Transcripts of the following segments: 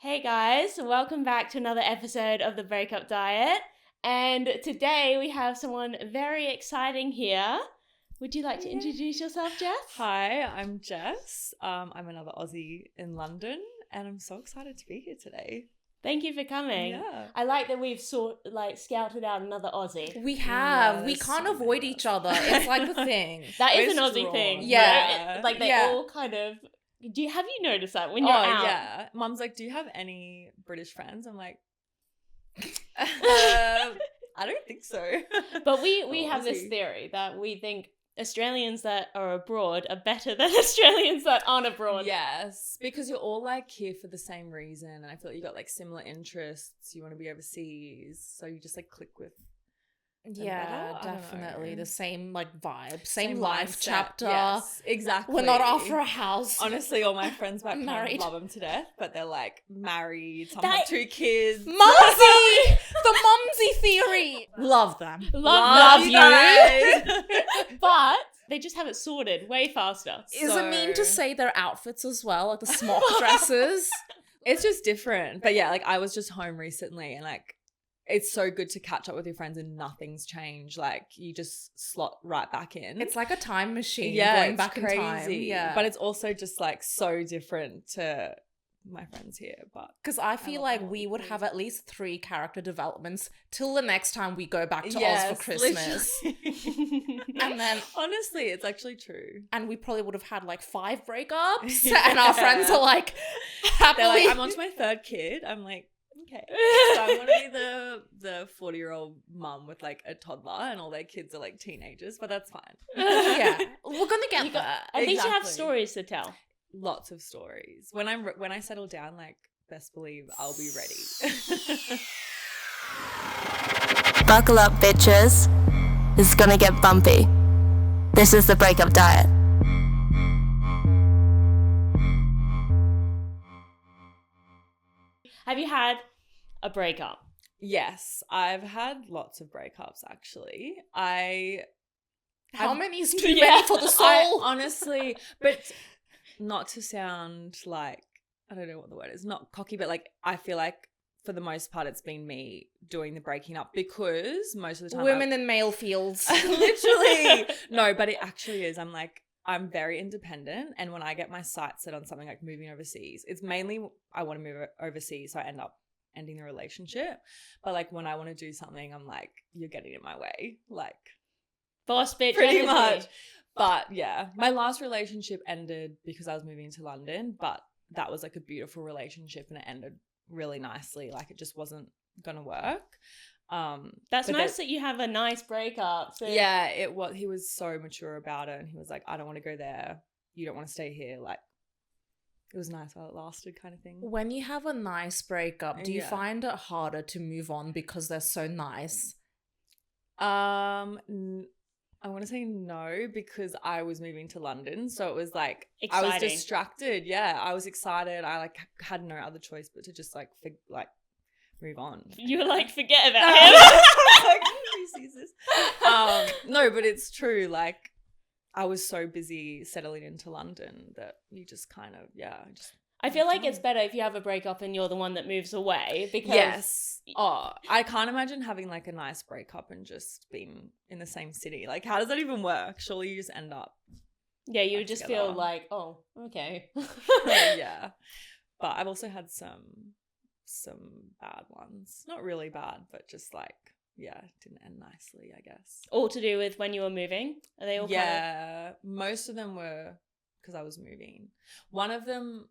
Hey guys, welcome back to another episode of the Breakup Diet. And today we have someone very exciting here. Would you like to introduce yourself, Jess? Hi, I'm Jess. I'm another Aussie in London, and I'm so excited to be here today. Thank you for coming. Yeah. I like that we've scouted out another Aussie. We have. Yeah, We there's can't so avoid many each of other. It's like a thing. That is We're an Aussie strong. thing. Yeah. Like they Yeah. all kind of... Have you noticed that when you're out? Yeah. Mum's like, do you have any British friends? I'm like, I don't think so. But we have this Aussie. theory that we think Australians that are abroad are better than Australians that aren't abroad. Yes, because you're all like here for the same reason, and I feel like you got like similar interests. You want to be overseas, so you just like click with. Yeah, better? I don't definitely. know. The same like vibe, same life mindset. chapter. Yes, exactly. We're not after a house. Honestly, all my friends back home Married. love them to death, but they're like married, some That- have 2 kids. Mumsy! The mumsy theory. Love them. Love you. guys. But they just have it sorted way faster. Is it mean to So- say their outfits as well, like the smock dresses? It's just different. But yeah, like I was just home recently and like it's so good to catch up with your friends and nothing's changed. Like you just slot right back in. It's like a time machine it's going back crazy. in time. Yeah. But it's also just like so different to my friends here. But because I feel love like them we all. would have at least 3 character developments till the next time we go back to Oz yes, for Christmas. literally. And then honestly, it's actually true. and we probably would have had like 5 breakups and our friends are like happily They're like, I'm on to my 3rd kid. I'm like, okay. So I'm gonna be the 40-year-old mum with like a toddler and all their kids are like teenagers, but that's fine. yeah, we're gonna get there. At least you have Exactly. stories to tell. Lots of stories. When I settle down, like best believe I'll be ready. Buckle up, bitches. It's gonna get bumpy. This is the Breakup Diet. Have you had a breakup? Yes, I've had lots of breakups actually. How many is too Yeah. many for the soul? I honestly, but not to sound like, I don't know what the word is, not cocky, but like I feel like for the most part it's been me doing the breaking up because most of the time Women in male fields. literally no, but it actually is. I'm very independent, and when I get my sights set on something like moving overseas, it's mainly I want to move overseas, so I end up ending the relationship. But like when I want to do something, I'm like, you're getting in my way, like Boss bitch pretty energy. much. But yeah, my last relationship ended because I was moving to London, but that was like a beautiful relationship and it ended really nicely. Like it just wasn't gonna work. That's but nice that you have a nice breakup. So Yeah, it was. He was so mature about it, and he was like, "I don't want to go there. You don't want to stay here." Like, it was nice while it lasted, kind of thing. When you have a nice breakup, do you Yeah. find it harder to move on because they're so nice? I want to say no because I was moving to London, so it was like I was Exciting. distracted. Yeah, I was excited. I like had no other choice but to just like move on. You were like, forget about I him. was like, who sees this? No, but it's true. Like, I was so busy settling into London that you just kind of, just. I feel like it's better if you have a breakup and you're the one that moves away because Yes. Oh, I can't imagine having like a nice breakup and just being in the same city. Like, how does that even work? Surely you just end up. yeah, you back would just together. feel like, oh, okay. Yeah. But I've also had some bad ones. Not really bad, but just like, didn't end nicely, I guess. All to do with when you were moving? Are they all Yeah, most of them were because I was moving. One of them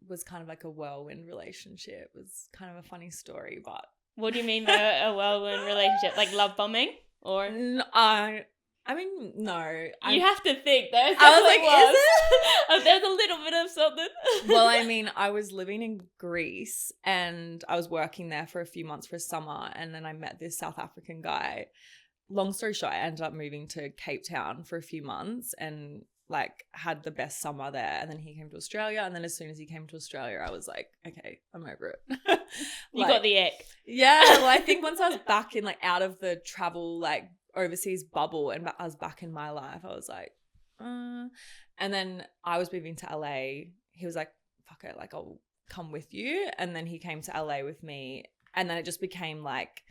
was kind of like a whirlwind relationship. It was kind of a funny story, but What do you mean by a whirlwind relationship? Like love bombing? Or I mean, no. you have to think. There's I was definitely like, is was. There's a little bit of something. Well, I mean, I was living in Greece and I was working there for a few months for a summer, and then I met this South African guy. Long story short, I ended up moving to Cape Town for a few months and like had the best summer there, and then he came to Australia, and then as soon as he came to Australia I was like, okay, I'm over it. You got the ick. Yeah, well, I think once I was back in like out of the travel like overseas bubble and I was back in my life, I was like and then I was moving to LA. He was like, fuck it, like I'll come with you. And then he came to LA with me. And then it just became like,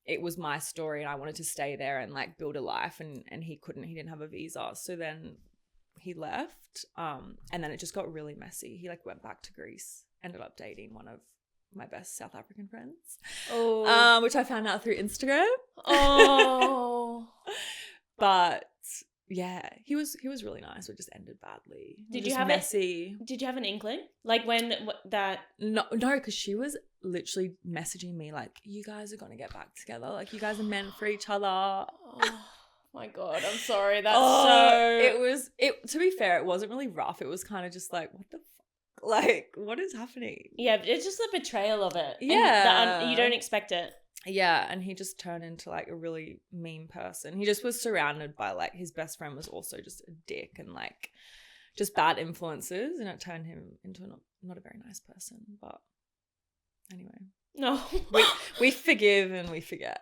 it was my story and I wanted to stay there and like build a life, and he didn't have a visa. So then he left. And then it just got really messy. He like went back to Greece, ended up dating one of my best South African friends. Oh. Which I found out through Instagram. Oh. But yeah, he was really nice. It just ended badly. Did you have messy? Did you have an inkling? Like when that? No, because she was literally messaging me like, "You guys are gonna get back together. Like, you guys are meant for each other." Oh my God, I'm sorry. That's It was. To be fair, it wasn't really rough. It was kind of just like, what the fuck? Like, what is happening? Yeah, it's just a betrayal of it. Yeah, and you don't expect it. Yeah, and he just turned into like a really mean person. He just was surrounded by like, his best friend was also just a dick and like just bad influences, and it turned him into not a very nice person. But anyway, No, we forgive and we forget.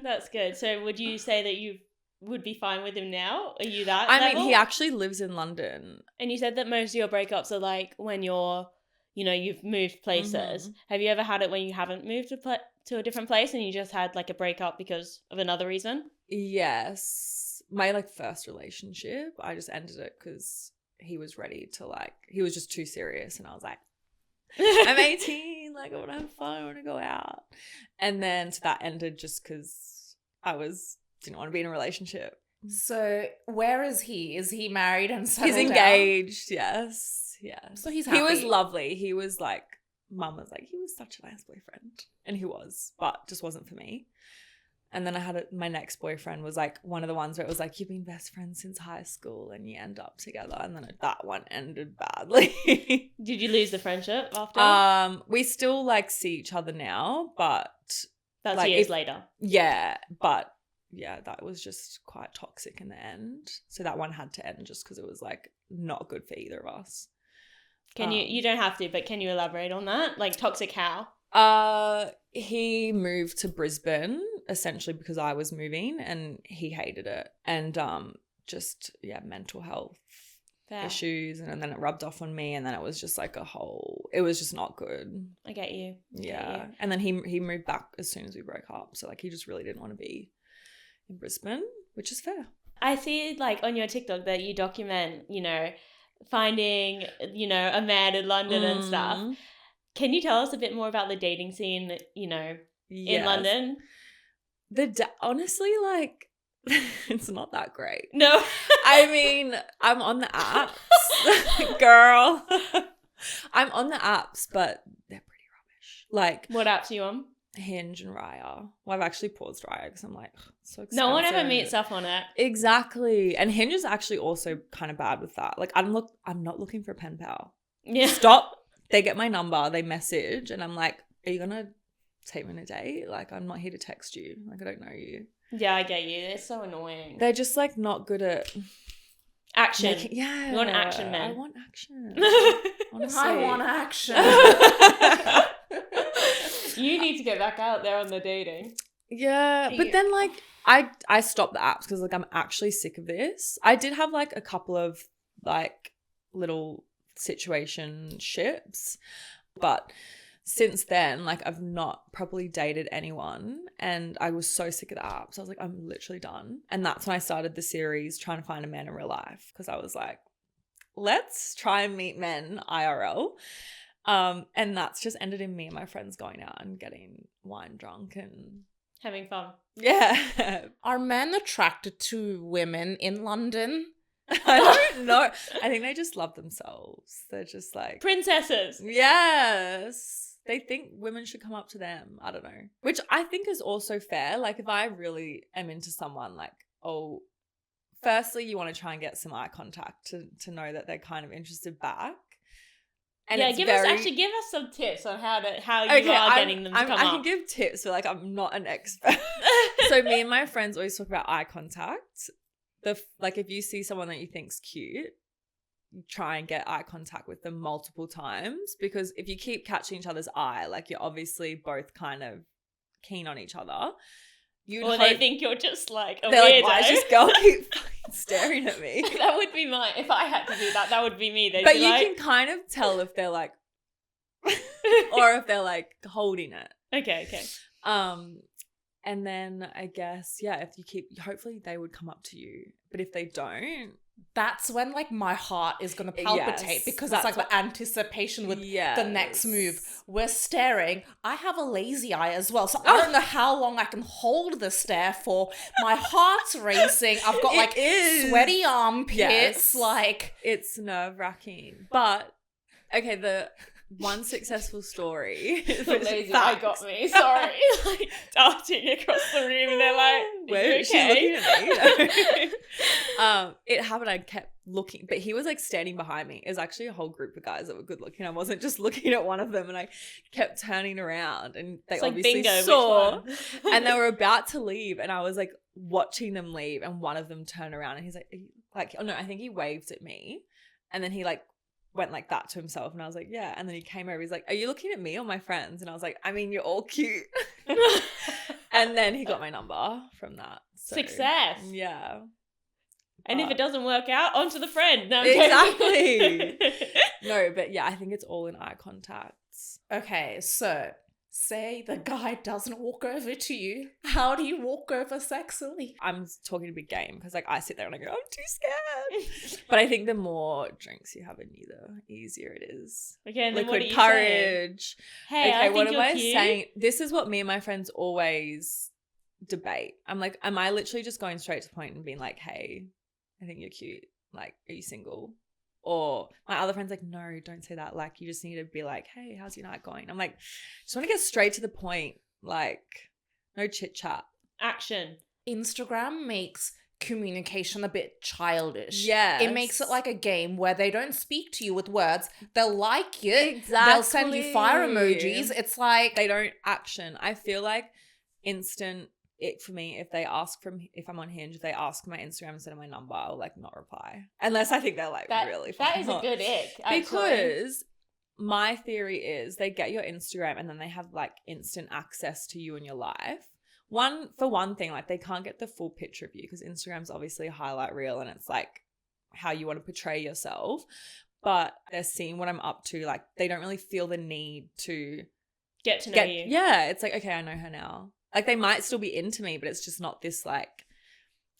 That's good. So would you say that you would be fine with him now? Are you that I level? mean, he actually lives in London. And you said that most of your breakups are like when you've moved places. Mm-hmm. Have you ever had it when you haven't moved to a different place and you just had like a breakup because of another reason? Yes. My like first relationship, I just ended it because he was ready to like, he was just too serious, and I was like, I'm 18, like I want to have fun, I want to go out. And then that ended just because I didn't want to be in a relationship. So where is he? Is he married and settled He's engaged, yes. Yeah. So he's happy. He was lovely. He was like, mum was like, he was such a nice boyfriend. And he was, but just wasn't for me. And then I had my next boyfriend was like one of the ones where it was like, you've been best friends since high school and you end up together. And then that one ended badly. Did you lose the friendship after? We still like see each other now, but that's like, years later. Yeah, but yeah, that was just quite toxic in the end. So that one had to end just because it was like not good for either of us. Can you don't have to, but can you elaborate on that? Like toxic how? He moved to Brisbane essentially because I was moving, and he hated it. And just mental health issues, and then it rubbed off on me, and then it was just like it was just not good. I get you. Yeah. And then he moved back as soon as we broke up. So like he just really didn't want to be in Brisbane, which is fair. I see like on your TikTok that you document, finding, a man in London and stuff. Can you tell us a bit more about the dating scene, in London? Honestly, like, it's not that great. No. I mean, I'm on the apps. Girl. I'm on the apps, but they're pretty rubbish. Like, what apps are you on? Hinge and Raya. Well, I've actually paused Raya because I'm like, so expensive. No one ever meets up on it. Exactly. And Hinge is actually also kind of bad with that. Like, I'm not looking for a pen pal. Yeah. Stop. They get my number, they message, and I'm like, are you gonna take me on a date? Like, I'm not here to text you. Like, I don't know you. Yeah, I get you. It's so annoying. They're just like not good at action. Yeah. You want action, man. I want action. Honestly. I want action. You need to get back out there on the dating. Yeah. But then like I stopped the apps because like I'm actually sick of this. I did have like a couple of like little situationships, but since then, like I've not properly dated anyone, and I was so sick of the apps. I was like, I'm literally done. And that's when I started the series Trying to Find a Man in Real Life, because I was like, let's try and meet men IRL. And that's just ended in me and my friends going out and getting wine drunk and having fun. Yeah. Are men attracted to women in London? I don't know. I think they just love themselves. They're just like princesses. Yes. They think women should come up to them. I don't know. Which I think is also fair. Like if I really am into someone, like, oh, firstly, you want to try and get some eye contact to know that they're kind of interested back. And yeah, give us some tips on how you getting them to come up. I can give tips, but like I'm not an expert. So me and my friends always talk about eye contact. Like if you see someone that you think's cute, try and get eye contact with them multiple times, because if you keep catching each other's eye, like you're obviously both kind of keen on each other. They think you're just like a weirdo. They're like, why does this girl keep fucking staring at me? That would be if I had to do that, that would be me. But you can kind of tell if they're like or if they're like holding it. Okay. And then I guess, yeah, if you keep, hopefully they would come up to you. But if they don't, that's when like my heart is going to palpitate, because it's like the anticipation with the next move. We're staring. I have a lazy eye as well. So I don't know how long I can hold the stare for. My heart's racing. I've got like sweaty armpits. Yes. Like, it's nerve-wracking. But, okay, the one successful story. The lazy eye got me. Sorry. Like darting across the room and they're like, where is okay? She's looking at me. It happened. I kept looking, but he was like standing behind me. It was actually a whole group of guys that were good looking. I wasn't just looking at one of them, and I kept turning around, and they obviously saw, and they were about to leave, and I was like watching them leave, and one of them turned around and he's like, oh no, I think he waved at me, and then he like went like that to himself, and I was like, yeah, and then he came over, he's like, are you looking at me or my friends? And I was like, I mean, you're all cute. And then he got my number from that. So, success. Yeah. And if it doesn't work out, on to the friend. No, exactly. No, but yeah, I think it's all in eye contact. okay, so say the guy doesn't walk over to you. How do you walk over sexily? I'm talking a big game because like I sit there and I go, I'm too scared. But I think the more drinks you have in you, the easier it is. Okay, and then liquid what are you courage. Saying? Hey, okay, I think what am you're I cute. saying? This is what me and my friends always debate. I'm like, am I literally just going straight to the point and being like, hey, I think you're cute. Like, are you single? Or my other friend's like, no, don't say that. Like, you just need to be like, hey, how's your night going? I'm like, just want to get straight to the point. Like, no chit chat. Action. Instagram makes communication a bit childish. Yes. It makes it like a game where they don't speak to you with words. They'll like it. Exactly. They'll send you fire emojis. It's like they don't action. I feel like instant it for me, if I'm on Hinge, if they ask my Instagram instead of my number, I'll like not reply. Unless I think they're like really that is a hot. good ick. Actually. Because my theory is they get your Instagram and then they have like instant access to you and your life. One thing, like they can't get the full picture of you because Instagram's obviously a highlight reel and it's like how you want to portray yourself. But they're seeing what I'm up to. Like they don't really feel the need to get to know you. Yeah, it's like, okay, I know her now. Like they might still be into me, but it's just not this like,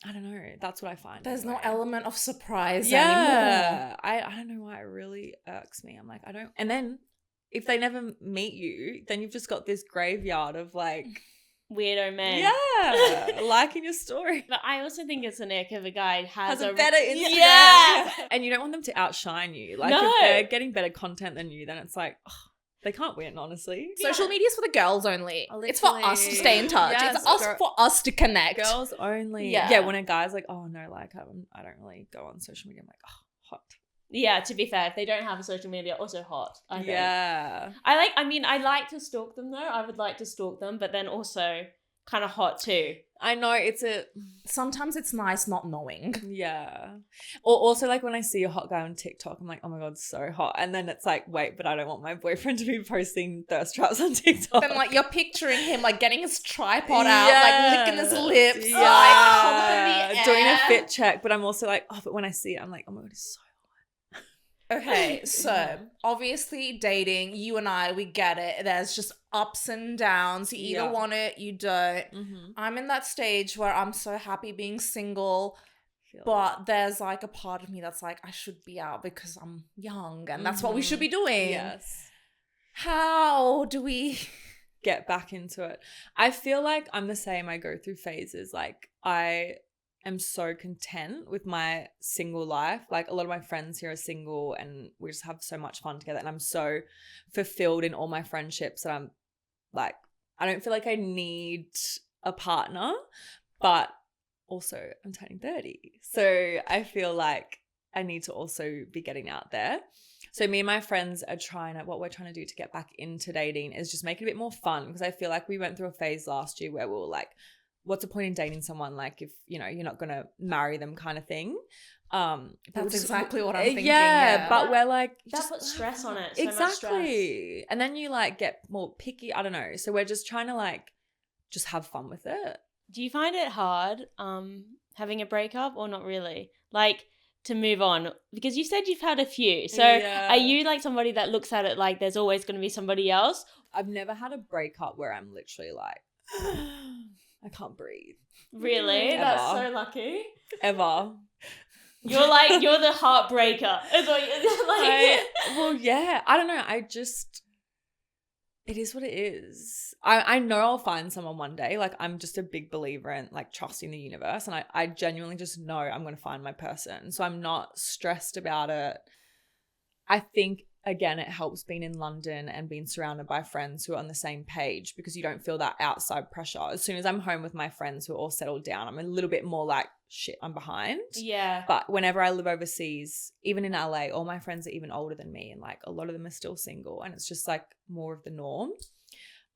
I don't know. That's what I find. there's no element of surprise anymore. Yeah. I don't know why it really irks me. I'm like, I don't. And then if they never meet you, then you've just got this graveyard of like weirdo men. Yeah. liking your story. But I also think it's an ick if a guy has a better Instagram. Yeah. And you don't want them to outshine you. Like No. if they're getting better content than you, then it's like, they can't win, honestly. Social media is for the girls only. Oh, It's for us to stay in touch. Yes, It's for us to connect. Girls only. Yeah. Yeah, when a guy's like, oh no, like I don't really go on social media. I'm like, oh, hot. Yeah, to be fair, if they don't have a social media, also hot. I think. Yeah. I like to stalk them though. I would like to stalk them, but then also kind of hot too. I know Sometimes it's nice not knowing. Yeah. Or also like when I see a hot guy on TikTok, I'm like, oh my God, so hot. And then it's like, wait, but I don't want my boyfriend to be posting thirst traps on TikTok. Then like you're picturing him like getting his tripod out, like licking his lips, yeah. like humping the air. Doing a fit check. But I'm also like, oh, but when I see it, I'm like, oh my God, it's so Okay, so obviously dating, you and I, we get it. There's just ups and downs. You either want it, you don't. Mm-hmm. I'm in that stage where I'm so happy being single, but there's like a part of me that's like, I should be out because I'm young and that's what we should be doing. Yes. How do we get back into it? I feel like I'm the same. I go through phases. Like I am so content with my single life. Like a lot of my friends here are single and we just have so much fun together and I'm so fulfilled in all my friendships that I'm like, I don't feel like I need a partner, but also I'm turning 30. So I feel like I need to also be getting out there. So me and my friends are what we're trying to do to get back into dating is just make it a bit more fun because I feel like we went through a phase last year where we were like, what's the point in dating someone like if, you know, you're not going to marry them kind of thing. That's exactly what I'm thinking. Yeah, but we're like... That puts stress on it. So exactly. much stress. And then you like get more picky. I don't know. So we're just trying to like just have fun with it. Do you find it hard having a breakup or not really? Like to move on? Because you said you've had a few. So are you like somebody that looks at it like there's always going to be somebody else? I've never had a breakup where I'm literally like, I can't breathe. Really? Ever. That's so lucky. Ever. You're the heartbreaker. Is what you're like. Well, yeah. I don't know. It is what it is. I know I'll find someone one day. Like, I'm just a big believer in like trusting the universe, and I genuinely just know I'm going to find my person. So I'm not stressed about it. I think, again, it helps being in London and being surrounded by friends who are on the same page, because you don't feel that outside pressure. As soon as I'm home with my friends who are all settled down, I'm a little bit more like, shit, I'm behind. Yeah. But whenever I live overseas, even in LA, all my friends are even older than me, and like a lot of them are still single, and it's just like more of the norm.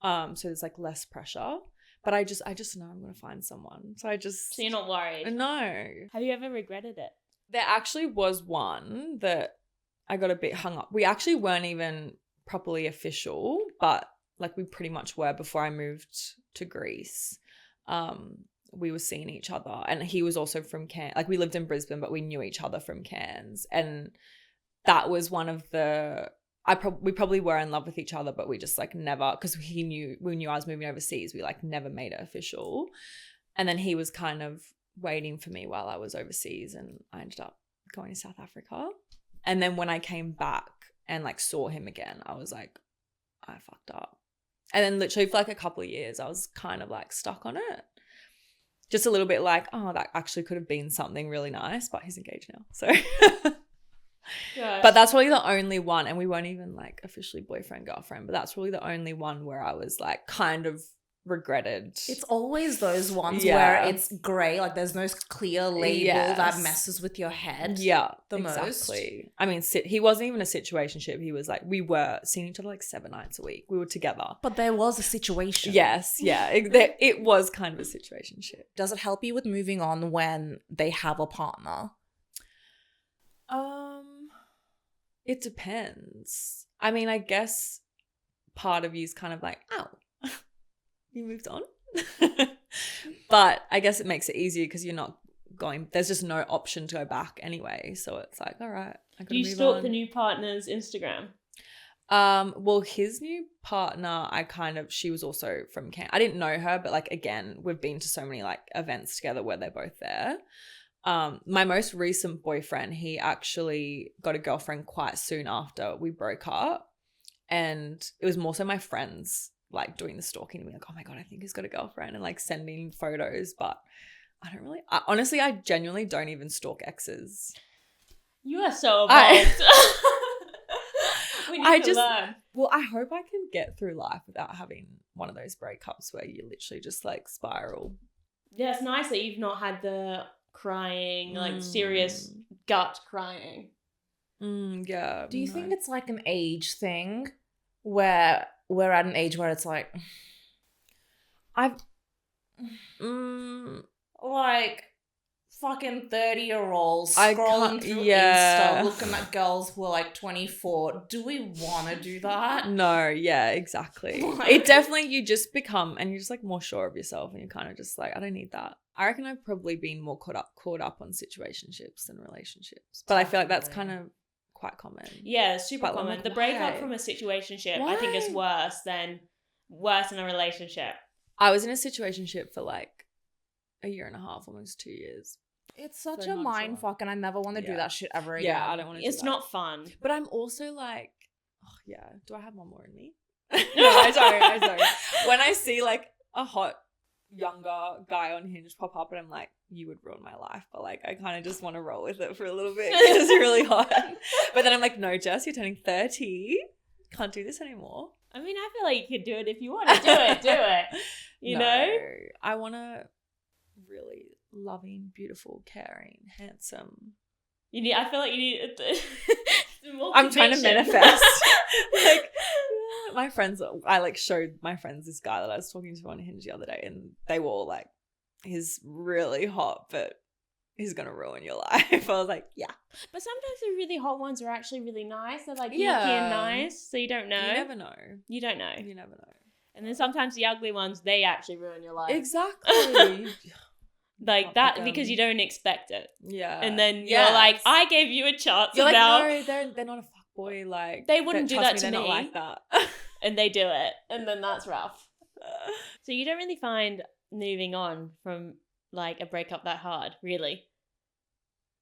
So there's like less pressure. But I just know I'm going to find someone. So you're not worried? No. Have you ever regretted it? There actually was one that I got a bit hung up. We actually weren't even properly official, but like we pretty much were before I moved to Greece. We were seeing each other, and he was also from Cairns. Like, we lived in Brisbane, but we knew each other from Cairns. And that was one of the, we probably were in love with each other, but we just like never, because we knew I was moving overseas. We like never made it official. And then he was kind of waiting for me while I was overseas, and I ended up going to South Africa. And then when I came back and like saw him again, I was like, I fucked up. And then literally for like a couple of years, I was kind of like stuck on it. Just a little bit like, oh, that actually could have been something really nice, but he's engaged now. So, but that's really the only one. And we weren't even like officially boyfriend, girlfriend, but that's really the only one where I was like kind of regretted. It's always those ones where it's grey, like there's no clear label that messes with your head. Yeah, exactly. I mean, he wasn't even a situationship. He was like, we were seeing each other like 7 nights a week. We were together. But there was a situation. Yes, yeah. It was kind of a situationship. Does it help you with moving on when they have a partner? It depends. I mean, I guess part of you is kind of like, ow. You moved on. But I guess it makes it easier because you're not going, there's just no option to go back anyway. So it's like, all right, I gotta move on. Do you stalk the new partner's Instagram? Well, his new partner, she was also from Cairns. I didn't know her, but like, again, we've been to so many like events together where they're both there. My most recent boyfriend, he actually got a girlfriend quite soon after we broke up. And it was more so my friends like doing the stalking and being like, oh my God, I think he's got a girlfriend, and like sending photos. But honestly, I genuinely don't even stalk exes. You are so evolved. We need to learn. Well, I hope I can get through life without having one of those breakups where you literally just like spiral. Yeah, it's nice that you've not had the crying, like serious gut crying. Yeah. Do you think it's like an age thing where we're at an age where it's like, like fucking 30-year-olds scrolling through Insta looking at girls who are like 24. Do we want to do that? No, yeah, exactly. It definitely, you just become, and you're just like more sure of yourself, and you're kind of just like, I don't need that. I reckon I've probably been more caught up on situationships than relationships, but I feel like that's kind of quite common. Yeah, super common. Like, the breakup from a situationship, I think, is worse than in a relationship. I was in a situationship for like a year and a half, almost 2 years. It's such a mind fuck, and I never want to do that shit ever again. Yeah, I don't want to do that. It's not fun. But I'm also like, oh yeah, do I have one more in me? No, I don't. When I see like a hot younger guy on Hinge pop up, and I'm like, you would ruin my life, but like I kind of just want to roll with it for a little bit because it's really hot. But then I'm like, no, Jess, you're turning 30, can't do this anymore. I mean, I feel like you could do it if you want to do it. You know, I want to really loving, beautiful, caring, handsome. I feel like you need more I'm trying to manifest. Like, my friends, I like showed my friends this guy that I was talking to on Hinge the other day, and they were all like, he's really hot, but he's gonna ruin your life. I was like, yeah. But sometimes the really hot ones are actually really nice. They're like yucky and nice, so you don't know. You never know. You don't know. You never know. And then sometimes the ugly ones, they actually ruin your life. Exactly. Like Up that again. because you don't expect it. Yeah. And then you're like, I gave you a chance. You're and like, now no, they're not a fuckboy. Like, They wouldn't do trust that to they're me. not like that. and they do it. And then that's rough. So you don't really find moving on from like a breakup that hard, really?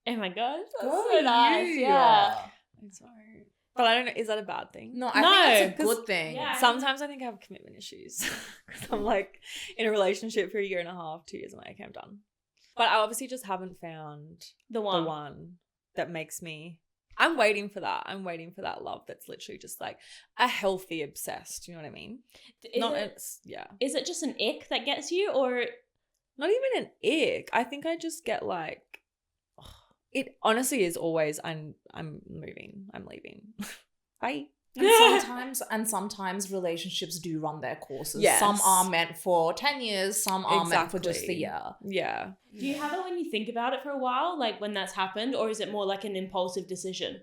Oh my god, that's so nice. Yeah. I'm sorry. But I don't know, is that a bad thing? No, I No, think that's a good thing. yeah. Sometimes I think I have commitment issues. Because I'm like in a relationship for a year and a half, 2 years, and like, okay, I'm done. But I obviously just haven't found The one. the one that makes me. I'm waiting for that. I'm waiting for that love that's literally just like a healthy obsessed. You know what I mean? Is it just an ick that gets you, or Not even an ick. I think I just get like, it honestly is always I'm moving. I'm leaving. Bye. And sometimes relationships do run their courses. Yes. Some are meant for 10 years, some are meant for just the year. Yeah. do you have it when you think about it for a while, like when that's happened, or is it more like an impulsive decision?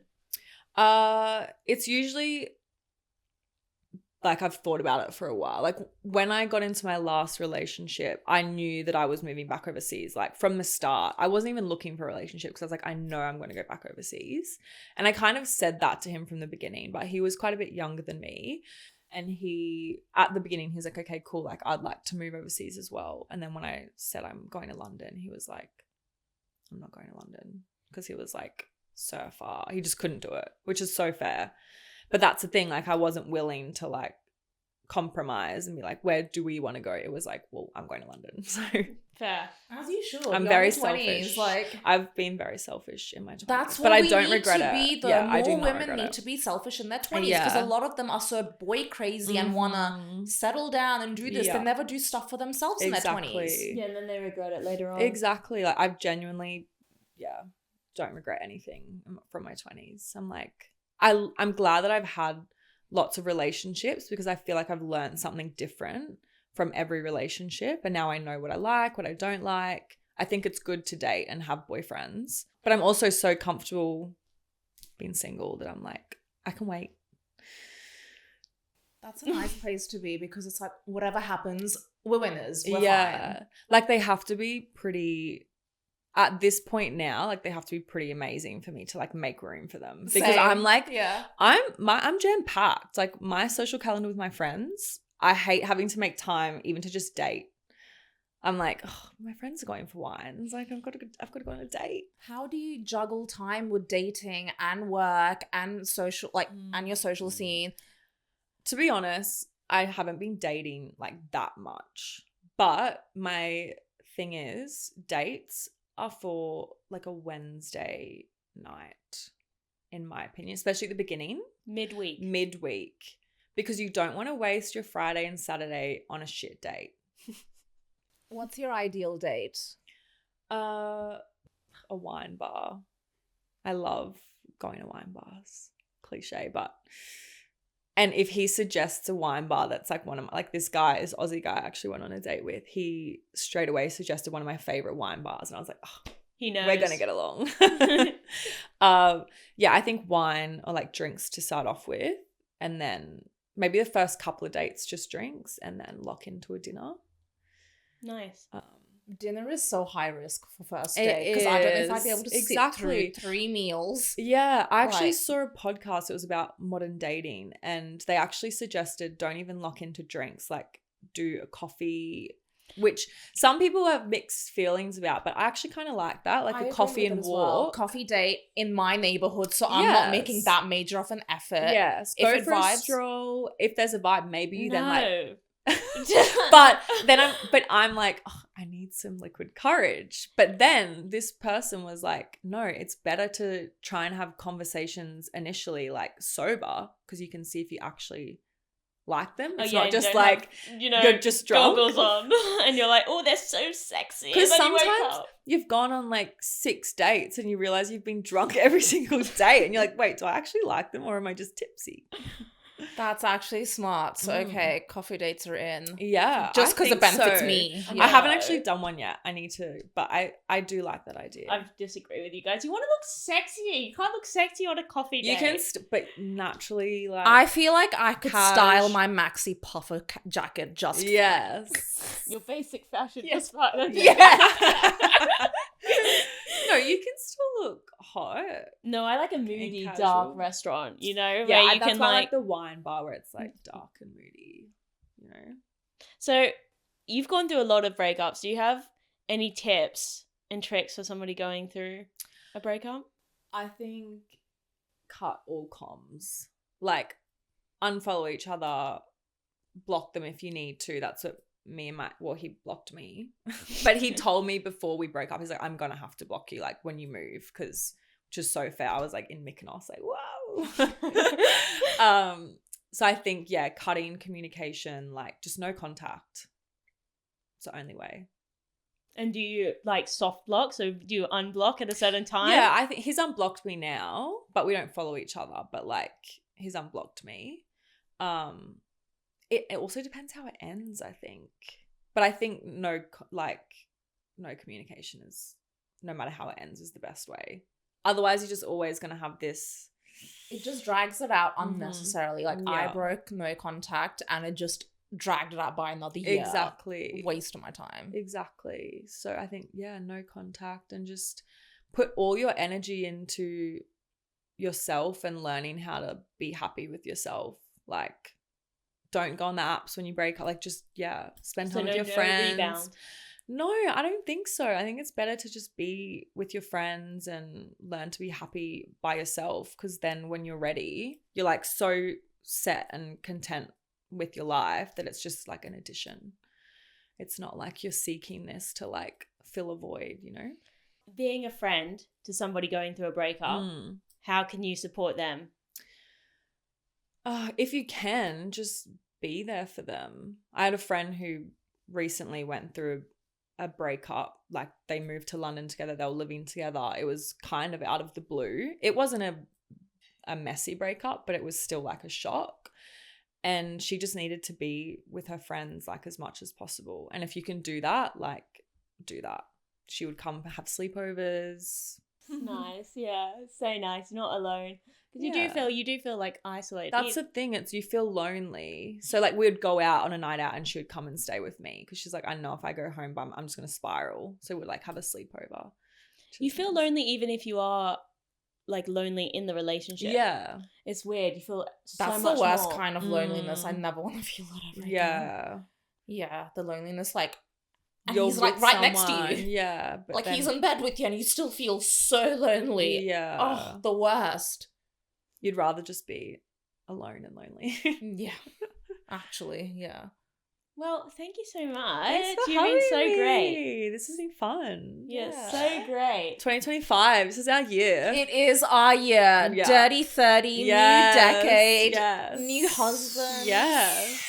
It's usually like I've thought about it for a while. Like when I got into my last relationship, I knew that I was moving back overseas. Like from the start, I wasn't even looking for a relationship because I was like, I know I'm going to go back overseas. And I kind of said that to him from the beginning, but he was quite a bit younger than me. And at the beginning, he was like, okay, cool. Like I'd like to move overseas as well. And then when I said I'm going to London, he was like, I'm not going to London, because he was like so far. He just couldn't do it, which is so fair. But that's the thing, like I wasn't willing to like compromise and be like, where do we want to go? It was like, well, I'm going to London. So Fair. As you should. I'm You're very in your 20s, selfish. like I've been very selfish in my 20s. that's but what I we don't need regret to it. be. Though Yeah, I do more not women regret need it. to be selfish in their 20s because a lot of them are so boy crazy and wanna settle down and do this. Yeah. They never do stuff for themselves in their 20s. Yeah, and then they regret it later on. Exactly. Like I've genuinely, don't regret anything from my 20s. I'm like, I'm glad that I've had lots of relationships because I feel like I've learned something different from every relationship, and now I know what I like, what I don't like. I think it's good to date and have boyfriends, but I'm also so comfortable being single that I'm like, I can wait. That's a nice place to be because it's like whatever happens, we're winners. We're fine. Like they have to be pretty, at this point now, like they have to be pretty amazing for me to like make room for them, because Same. I'm like, Yeah. I'm jam packed. Like my social calendar with my friends, I hate having to make time even to just date. I'm like, oh, my friends are going for wines. Like I've got to go on a date. How do you juggle time with dating and work and social, like, and your social scene? To be honest, I haven't been dating like that much. But my thing is, dates are for like a Wednesday night, in my opinion, especially at the beginning. Midweek. Because you don't want to waste your Friday and Saturday on a shit date. What's your ideal date? A wine bar. I love going to wine bars. Cliche, but... And if he suggests a wine bar that's like one of my, like this Aussie guy I actually went on a date with, he straight away suggested one of my favorite wine bars. And I was like, oh, he knows. we're going to get along. Yeah, I think wine or like drinks to start off with. And then maybe the first couple of dates, just drinks, and then lock into a dinner. Nice. Dinner is so high risk for first date because I don't know if I'd be able to sit through 3 meals. Yeah, I actually saw a podcast. It was about modern dating, and they actually suggested don't even lock into drinks. Like do a coffee, which some people have mixed feelings about, but I actually kind of like that, like a coffee and walk. Well. Coffee date in my neighborhood, so I'm not making that major of an effort. Yes, go for a stroll. If there's a vibe, maybe then like. but I'm like, oh, I need some liquid courage. But then this person was like, no, it's better to try and have conversations initially like sober, because you can see if you actually like them. It's not just like you're just drunk. Goggles on and you're like, oh, they're so sexy. Because sometimes you've gone on like 6 dates and you realize you've been drunk every single day and you're like, wait, do I actually like them or am I just tipsy? That's actually smart. So, okay, coffee dates are in. Yeah. Just because it benefits me. Yeah. I haven't actually done one yet. I need to, but I do like that idea. I disagree with you guys. You want to look sexy. You can't look sexy on a coffee date. You can, but naturally, like. I feel like I could style my maxi puffer jacket just Yes. Your basic fashion is fine. Yeah. No, you can still look hot. No, I like a moody, casual. dark restaurant, you know, Yeah, where you that's can why I like the wine bar where it's like dark and moody, you know. So you've gone through a lot of breakups. Do you have any tips and tricks for somebody going through a breakup? I think cut all comms. Like, unfollow each other, block them if you need to. That's what he blocked me. But he told me before we broke up, he's like, I'm going to have to block you, like, when you move, which is so fair. I was, like, in Mykonos, like, whoa. So I think, yeah, cutting communication, like, just no contact. It's the only way. And do you, like, soft block? So do you unblock at a certain time? Yeah, I think he's unblocked me now, but we don't follow each other. But, like, he's unblocked me. It also depends how it ends, I think. But I think no communication is, no matter how it ends, is the best way. Otherwise, you're just always going to have this. It just drags it out unnecessarily. Like, I broke no contact and it just dragged it out by another year. Exactly. Waste of my time. Exactly. So I think, yeah, no contact, and just put all your energy into yourself and learning how to be happy with yourself. Like, don't go on the apps when you break up. Like, just, spend time with your friends. Rebound. No, I don't think so. I think it's better to just be with your friends and learn to be happy by yourself, because then when you're ready, you're, like, so set and content with your life that it's just, like, an addition. It's not like you're seeking this to, like, fill a void, you know? Being a friend to somebody going through a breakup, how can you support them? If you can, just be there for them. I had a friend who recently went through a breakup. Like, they moved to London together. They were living together. It was kind of out of the blue. It wasn't a messy breakup, but it was still, like, a shock. And she just needed to be with her friends, like, as much as possible. And if you can do that, like, do that. She would come have sleepovers. Nice, yeah. So nice. You're not alone. Because you do feel like isolated. That's the thing. It's, you feel lonely. So, like, we'd go out on a night out and she would come and stay with me, because she's like, I know if I go home, I'm just going to spiral. So we'd, like, have a sleepover. You feel lonely even if you are, like, lonely in the relationship. Yeah. It's weird. You feel That's so the worst more. kind of loneliness. I never want to feel that ever again. Yeah. Yeah, the loneliness, like, and You're he's, like, right next to you. Yeah. But like, he's in bed with you and you still feel so lonely. Yeah. Oh, the worst. You'd rather just be alone and lonely. Yeah. Actually, yeah. Well, thank you so much. Thanks for You've been so having great. me. This has been fun. Yeah, so great. 2025. This is our year. It is our year. Yeah. Dirty 30, Yes, new decade, yes. new husband. Yes.